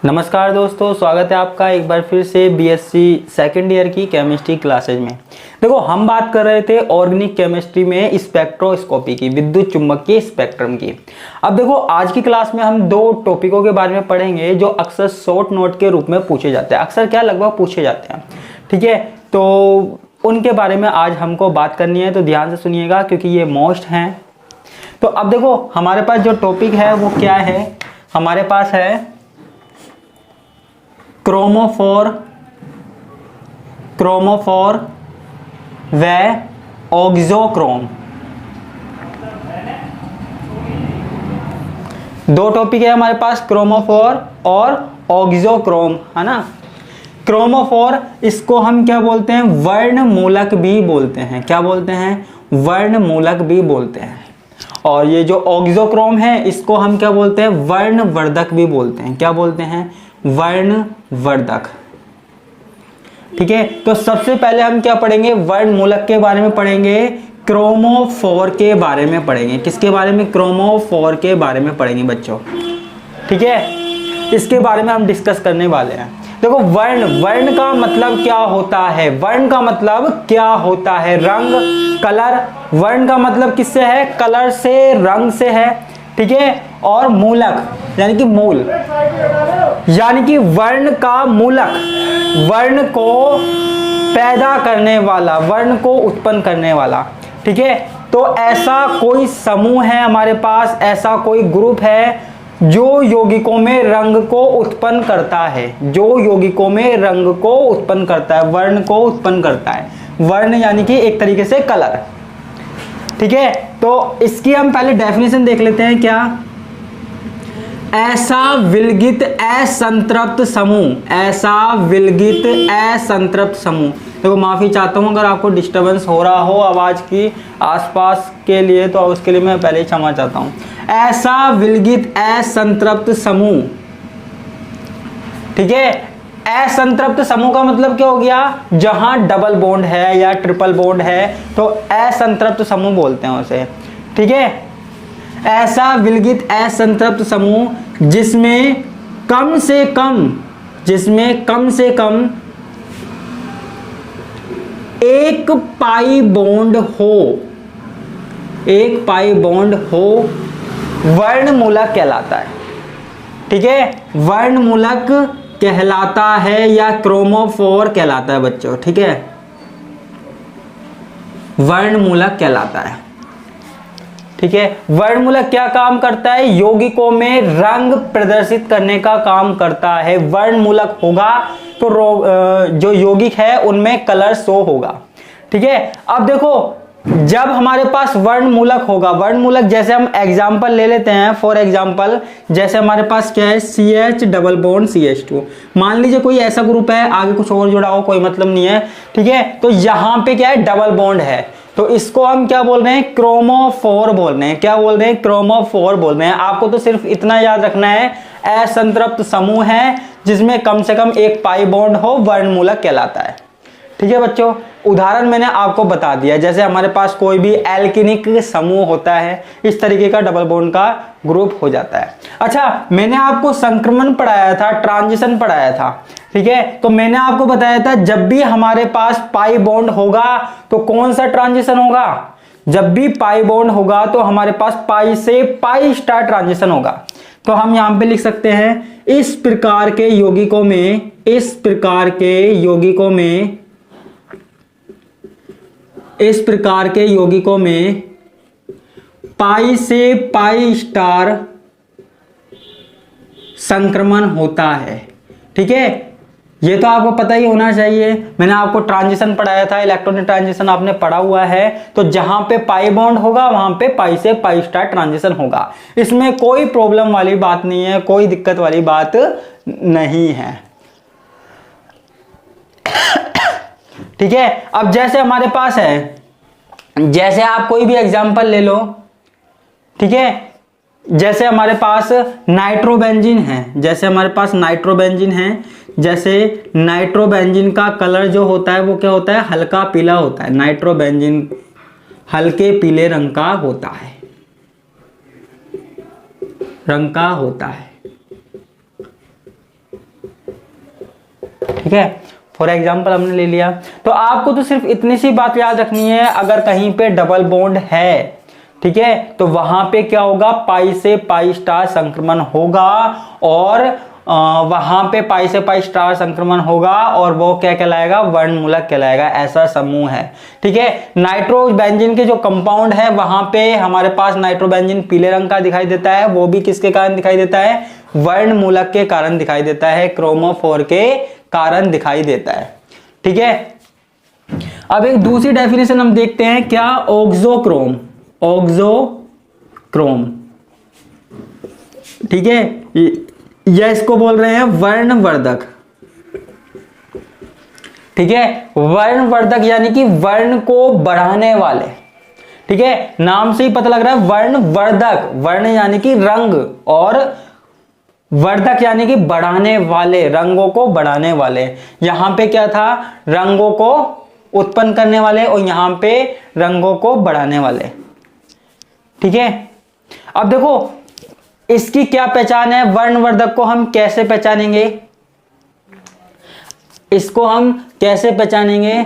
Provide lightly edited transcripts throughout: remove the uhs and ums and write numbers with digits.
नमस्कार दोस्तों, स्वागत है आपका एक बार फिर से बीएससी सेकेंड ईयर की केमिस्ट्री क्लासेज में। देखो, हम बात कर रहे थे ऑर्गेनिक केमिस्ट्री में स्पेक्ट्रोस्कोपी की, विद्युत चुम्बकीय स्पेक्ट्रम की। अब देखो, आज की क्लास में हम दो टॉपिकों के बारे में पढ़ेंगे जो अक्सर शॉर्ट नोट के रूप में पूछे जाते हैं। अक्सर क्या, लगभग पूछे जाते हैं। ठीक है, तो उनके बारे में आज हमको बात करनी है, तो ध्यान से सुनिएगा क्योंकि ये मोस्ट हैं। तो अब देखो, हमारे पास जो टॉपिक है वो क्या है, हमारे पास है क्रोमोफोर व ऑक्सोक्रोम। दो टॉपिक है हमारे पास, क्रोमोफोर और ऑक्सोक्रोम, है ना। क्रोमोफोर, इसको हम क्या बोलते हैं, वर्णमूलक भी बोलते हैं। क्या बोलते हैं? वर्णमूलक भी बोलते हैं। और ये जो ऑक्सोक्रोम है, इसको हम क्या बोलते हैं, वर्णवर्धक भी बोलते हैं। क्या बोलते हैं? वर्णवर्धक। ठीक है, तो सबसे पहले हम क्या पढ़ेंगे, वर्णमूलक के बारे में पढ़ेंगे, क्रोमोफोर के बारे में पढ़ेंगे। किसके बारे में? क्रोमोफोर के बारे में पढ़ेंगे बच्चों। ठीक है, इसके बारे में हम डिस्कस करने वाले हैं। देखो, वर्ण का मतलब क्या होता है? वर्ण का मतलब क्या होता है? रंग, कलर। वर्ण का मतलब किससे है? कलर से, रंग से है। ठीक है, और मूलक यानी कि मूल, यानी कि वर्ण का मूलक, वर्ण को पैदा करने वाला, वर्ण को उत्पन्न करने वाला। ठीक है, तो ऐसा कोई समूह है हमारे पास, ऐसा कोई ग्रुप है जो यौगिकों में रंग को उत्पन्न करता है, जो यौगिकों में रंग को उत्पन्न करता है, वर्ण को उत्पन्न करता है। वर्ण यानी कि एक तरीके से कलर। ठीक है, तो इसकी हम पहले डेफिनेशन देख लेते हैं। क्या? ऐसा विलगित असंतृप्त समूह, ऐसा विलगित असंतृप्त समूह। देखो, माफी चाहता हूं अगर आपको डिस्टरबेंस हो रहा हो आवाज की आसपास के लिए, तो उसके लिए मैं पहले ही क्षमा चाहता हूं। ऐसा विलगित असंतृप्त समूह। ठीक है, असंतृप्त समूह का मतलब क्या हो गया? जहां डबल बॉन्ड है या ट्रिपल बॉन्ड है तो असंतृप्त समूह बोलते हैं उसे। ठीक है, ऐसा विलगित असंतृप्त समूह जिसमें कम से कम एक पाई बॉन्ड हो, वर्णमूलक कहलाता है। ठीक है, वर्णमूलक कहलाता है या क्रोमोफोर कहलाता है बच्चों। ठीक है, वर्णमूलक कहलाता है। ठीक है, वर्णमूलक क्या काम करता है? यौगिकों में रंग प्रदर्शित करने का काम करता है। वर्णमूलक होगा तो जो यौगिक है उनमें कलर शो होगा। ठीक है, अब देखो, जब हमारे पास वर्णमूलक होगा, वर्णमूलक जैसे हम एग्जांपल ले लेते हैं। फॉर एग्जांपल, जैसे हमारे पास क्या है, CH डबल बॉन्ड CH2। मान लीजिए कोई ऐसा ग्रुप है, आगे कुछ और जुड़ा हो, कोई मतलब नहीं है। ठीक है, तो यहां पे क्या है, डबल बॉन्ड है, तो इसको हम क्या बोल रहे हैं, क्रोमोफोर बोल रहे हैं। क्या बोल रहे हैं? क्रोमोफोर बोल रहे हैं। आपको तो सिर्फ इतना याद रखना है, असंतृप्त समूह है जिसमें कम से कम एक पाई बॉन्ड हो, वर्णमूलक कहलाता है। ठीक है बच्चों, उदाहरण मैंने आपको बता दिया। जैसे हमारे पास कोई भी एल्किनिक समूह होता है, इस तरीके का डबल बॉन्ड का ग्रुप हो जाता है। अच्छा, मैंने आपको संक्रमण पढ़ाया था, ट्रांजिशन पढ़ाया था। ठीक है, तो मैंने आपको बताया था जब भी हमारे पास पाई बॉन्ड होगा तो कौन सा ट्रांजिशन होगा? जब भी पाई बॉन्ड होगा तो हमारे पास पाई से पाई स्टार ट्रांजिशन होगा। तो हम यहां पे लिख सकते हैं, इस प्रकार के यौगिकों में पाई से पाई स्टार संक्रमण होता है। ठीक है, ये तो आपको पता ही होना चाहिए। मैंने आपको ट्रांजिशन पढ़ाया था, इलेक्ट्रॉनिक ट्रांजिशन आपने पढ़ा हुआ है। तो जहां पे पाई बॉन्ड होगा वहां पे पाई से पाई स्टार ट्रांजिशन होगा। इसमें कोई प्रॉब्लम वाली बात नहीं है, कोई दिक्कत वाली बात नहीं है। ठीक है, अब जैसे हमारे पास है, जैसे आप कोई भी एग्जांपल ले लो। ठीक है, जैसे हमारे पास नाइट्रोबेंजीन है, जैसे नाइट्रोबेंजीन का कलर जो होता है वो क्या होता है, हल्का पीला होता है। नाइट्रोबेंजीन हल्के पीले रंग का होता है। रंग का होता है। ठीक है, फॉर एग्जाम्पल हमने ले लिया। तो आपको तो सिर्फ इतनी सी बात याद रखनी है, अगर कहीं पे डबल बॉन्ड है, ठीक है, तो वहां पे क्या होगा, पाई से पाई स्टार संक्रमण होगा, और वहां पे पाई से पाई स्टार संक्रमण होगा, और वो क्या कहलाएगा, वर्णमूलक कहलाएगा। ऐसा समूह है, ठीक है। नाइट्रोबेंजीन के जो कंपाउंड है वहां पे हमारे पास नाइट्रोबेंजीन पीले रंग का दिखाई देता है, वो भी किसके कारण दिखाई देता है, वर्णमूलक के कारण दिखाई देता है, क्रोमोफोर के कारण दिखाई देता है, ठीक है। अब एक दूसरी डेफिनेशन हम देखते हैं, क्या, ऑक्सोक्रोम, ऑक्सोक्रोम, ठीक है, यह इसको बोल रहे हैं वर्णवर्धक, ठीक है। वर्णवर्धक यानी कि वर्ण को बढ़ाने वाले, ठीक है, नाम से ही पता लग रहा है वर्णवर्धक, वर्ण यानी कि रंग, और वर्धक यानी कि बढ़ाने वाले, रंगों को बढ़ाने वाले। यहां पे क्या था, रंगों को उत्पन्न करने वाले, और यहां पे रंगों को बढ़ाने वाले, ठीक है। अब देखो इसकी क्या पहचान है, वर्णवर्धक को हम कैसे पहचानेंगे, इसको हम कैसे पहचानेंगे,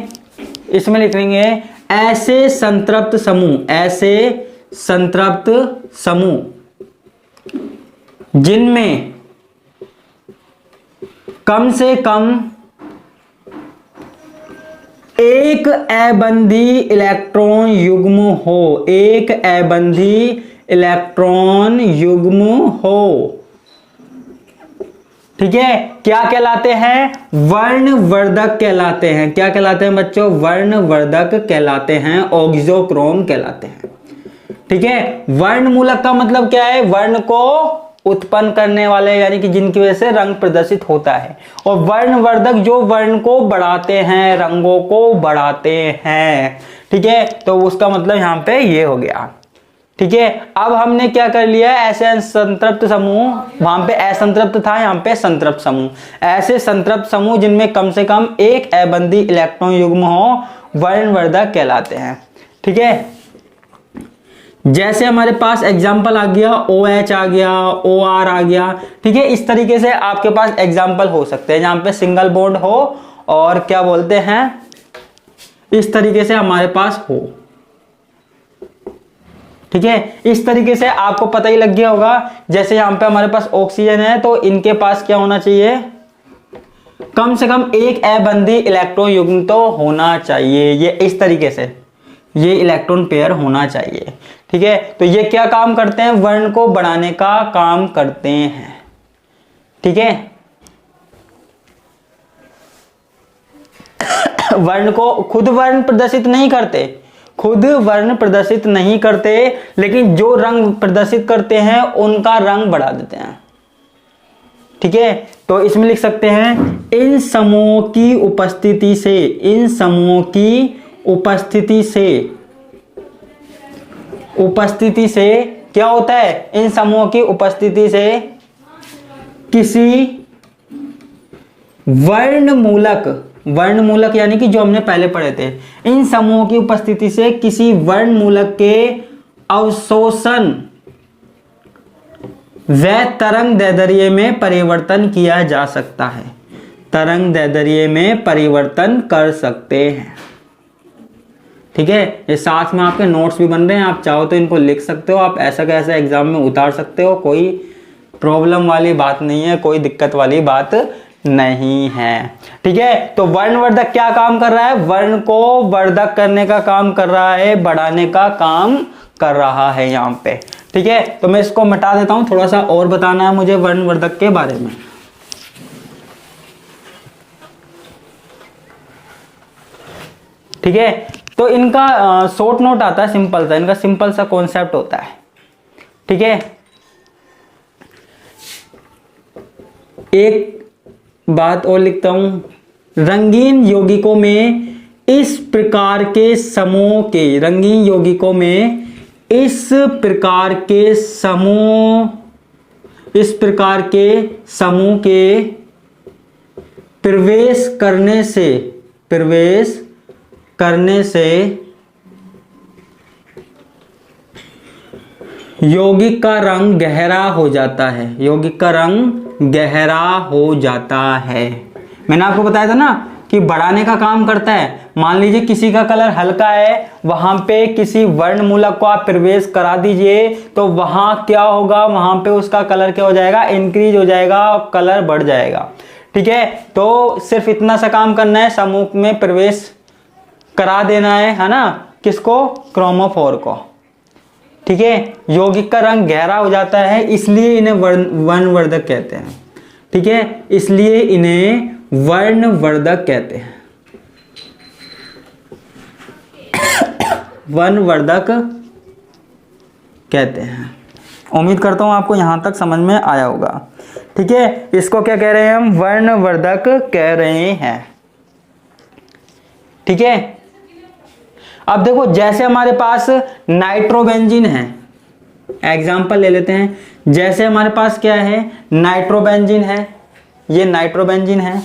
इसमें लिख लेंगे ऐसे संतृप्त समूह, ऐसे संतृप्त समूह जिनमें कम से कम एक अबंधी इलेक्ट्रॉन युग्म हो, एक अबंधी इलेक्ट्रॉन युग्म हो, ठीक है, क्या कहलाते हैं, वर्णवर्धक कहलाते हैं। क्या कहलाते हैं बच्चों, वर्णवर्धक कहलाते हैं, ऑक्सोक्रोम कहलाते हैं, ठीक है। वर्णमूलक का मतलब क्या है, वर्ण को उत्पन्न करने वाले, यानी कि जिनकी वजह से रंग प्रदर्शित होता है, और वर्णवर्धक जो वर्ण को बढ़ाते हैं, रंगों को बढ़ाते हैं, ठीक है। तो उसका मतलब यहां पे ये हो गया, ठीक है। अब हमने क्या कर लिया, ऐसे संतृप्त समूह, वहां पे असंतृप्त था, यहां पे संतृप्त समूह, ऐसे संतृप्त समूह जिनमें कम से कम एक अबंधी इलेक्ट्रॉन युग्म हो, वर्णवर्धक कहलाते हैं, ठीक है। जैसे हमारे पास एग्जाम्पल आ गया, OH आ गया, OR आ गया, ठीक है। इस तरीके से आपके पास एग्जाम्पल हो सकते हैं जहां पे सिंगल बॉन्ड हो, और क्या बोलते हैं, इस तरीके से हमारे पास हो, ठीक है। इस तरीके से आपको पता ही लग गया होगा, जैसे यहां पे हमारे पास ऑक्सीजन है, तो इनके पास क्या होना चाहिए, कम से कम एक अबंधी इलेक्ट्रॉन युग्म तो होना चाहिए, ये इस तरीके से ये इलेक्ट्रॉन पेयर होना चाहिए, ठीक है। तो ये क्या काम करते हैं, वर्ण को बढ़ाने का काम करते हैं, ठीक है। वर्ण को खुद वर्ण प्रदर्शित नहीं करते, खुद वर्ण प्रदर्शित नहीं करते, लेकिन जो रंग प्रदर्शित करते हैं उनका रंग बढ़ा देते हैं, ठीक है। तो इसमें लिख सकते हैं, इन समूहों की उपस्थिति से, इन समूहों की उपस्थिति से क्या होता है, इन समूहों की उपस्थिति से किसी वर्णमूलक, वर्णमूलक यानी कि जो हमने पहले पढ़े थे, इन समूहों की उपस्थिति से किसी वर्णमूलक के अवशोषण व तरंग दैर्ध्य में परिवर्तन किया जा सकता है, तरंग दैर्ध्य में परिवर्तन कर सकते हैं, ठीक है। ये साथ में आपके नोट्स भी बन रहे हैं, आप चाहो तो इनको लिख सकते हो, आप ऐसा कैसा एग्जाम में उतार सकते हो, कोई प्रॉब्लम वाली बात नहीं है, कोई दिक्कत वाली बात नहीं है, ठीक है। तो वर्णवर्धक क्या काम कर रहा है, वर्ण को वर्धक करने का काम कर रहा है, बढ़ाने का काम कर रहा है यहां पे, ठीक है। तो मैं इसको मिटा देता हूं, थोड़ा सा और बताना है मुझे वर्णवर्धक के बारे में, ठीक है। तो इनका शॉर्ट नोट आता है, सिंपल सा, इनका सिंपल सा कॉन्सेप्ट होता है, ठीक है। एक बात और लिखता हूं, रंगीन यौगिकों में इस प्रकार के समूह के, रंगीन यौगिकों में इस प्रकार के समूह, इस प्रकार के समूह के प्रवेश करने से, प्रवेश करने से यौगिक का रंग गहरा हो जाता है, यौगिक का रंग गहरा हो जाता है, मैंने आपको बताया था ना कि बढ़ाने का काम करता है। मान लीजिए किसी का कलर हल्का है, वहां पे किसी वर्णमूलक को आप प्रवेश करा दीजिए तो वहां क्या होगा, वहां पे उसका कलर क्या हो जाएगा, इंक्रीज हो जाएगा और कलर बढ़ जाएगा। ठीक है, तो सिर्फ इतना सा काम करना है, समूह में प्रवेश करा देना है ना, किसको, क्रोमोफोर को। ठीक है, यौगिक का रंग गहरा हो जाता है, इसलिए इन्हें वर्णवर्धक कहते हैं। ठीक है, इसलिए इन्हें वर्णवर्धक कहते हैं, वर्णवर्धक कहते हैं। उम्मीद करता हूं आपको यहां तक समझ में आया होगा। ठीक है, इसको क्या कह रहे हैं हम, वर्णवर्धक कह रहे हैं। ठीक है, अब देखो जैसे हमारे पास नाइट्रोबेंजीन है, एग्जाम्पल ले लेते हैं। जैसे हमारे पास क्या है, नाइट्रोबेंजीन है, ये नाइट्रोबेंजीन है।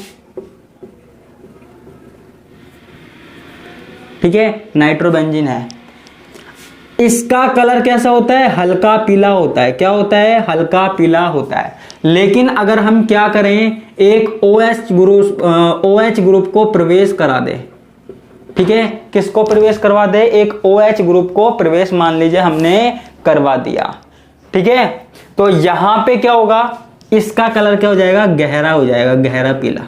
ठीक है, नाइट्रोबेंजीन है, इसका कलर कैसा होता है, हल्का पीला होता है। क्या होता है, हल्का पीला होता है। लेकिन अगर हम क्या करें, एक OH ग्रुप को प्रवेश करा दे। ठीक है, किसको प्रवेश करवा दे, एक OH ग्रुप को प्रवेश मान लीजिए हमने करवा दिया। ठीक है, तो यहां पे क्या होगा, इसका कलर क्या हो जाएगा, गहरा हो जाएगा, गहरा पीला।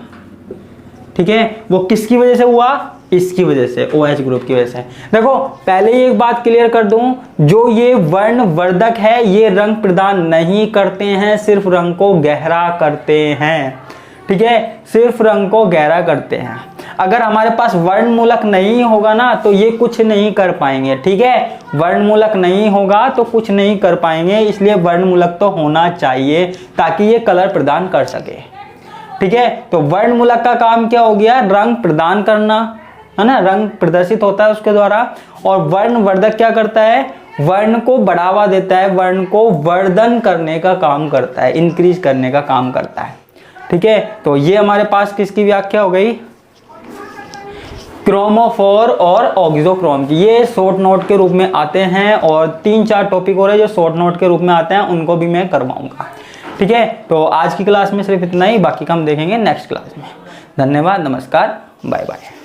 ठीक है, वो किसकी वजह से हुआ, इसकी वजह से, OH ग्रुप की वजह से। देखो पहले ही एक बात क्लियर कर दूं, जो ये वर्णवर्धक है ये रंग प्रदान नहीं करते हैं, सिर्फ रंग को गहरा करते हैं। ठीक है, सिर्फ रंग को गहरा करते हैं। अगर हमारे पास वर्णमूलक नहीं होगा ना तो ये कुछ नहीं कर पाएंगे। ठीक है, वर्णमूलक नहीं होगा तो कुछ नहीं कर पाएंगे, इसलिए वर्णमूलक तो होना चाहिए ताकि ये कलर प्रदान कर सके। ठीक है, तो वर्णमूलक का काम क्या हो गया, रंग प्रदान करना, है ना, रंग प्रदर्शित होता है उसके द्वारा। और वर्णवर्धक क्या करता है, वर्ण को बढ़ावा देता है, वर्ण को वर्धन करने का काम करता है, इंक्रीज करने का काम करता है। ठीक है, तो ये हमारे पास किसकी व्याख्या हो गई, क्रोमोफोर और ऑक्सोक्रोम की। ये शॉर्ट नोट के रूप में आते हैं और 3-4 टॉपिक हो रहे हैं जो शॉर्ट नोट के रूप में आते हैं, उनको भी मैं करवाऊंगा। ठीक है, तो आज की क्लास में सिर्फ इतना ही, बाकी का हम देखेंगे नेक्स्ट क्लास में। धन्यवाद, नमस्कार, बाय बाय।